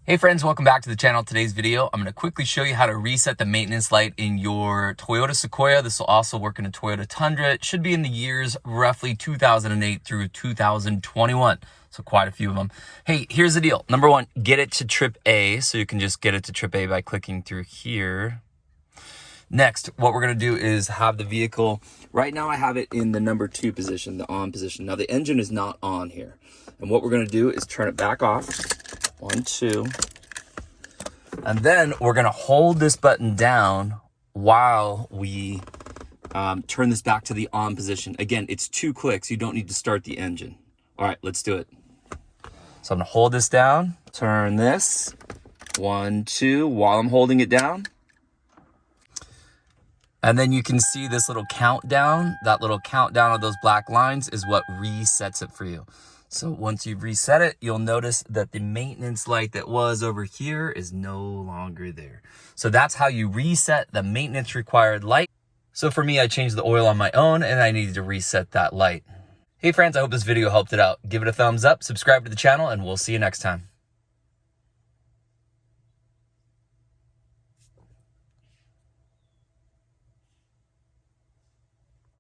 Hey friends, welcome back to the channel. Today's video, I'm going to quickly show you how to reset the maintenance light in your Toyota Sequoia. This will also work in a Toyota Tundra. It should be in the years roughly 2008 through 2021. So quite a few of them. Hey, here's the deal. Number one, get it to trip A. So you can just get it to trip A by clicking through here. Next, what we're going to do is have the vehicle, right now I have it in the number 2 position, the on position. Now the engine is not on here. And what we're going to do is turn it back off. 1, 2. And then we're going to hold this button down while we turn this back to the on position. Again, it's 2 clicks. You don't need to start the engine. All right, let's do it. So I'm going to hold this down, turn this, 1, 2, while I'm holding it down. And then you can see this little countdown. That little countdown of those black lines is what resets it for you. So once you've reset it, you'll notice that the maintenance light that was over here is no longer there. So that's how you reset the maintenance required light. So for me, I changed the oil on my own and I needed to reset that light. Hey friends, I hope this video helped it out. Give it a thumbs up, subscribe to the channel, and we'll see you next time.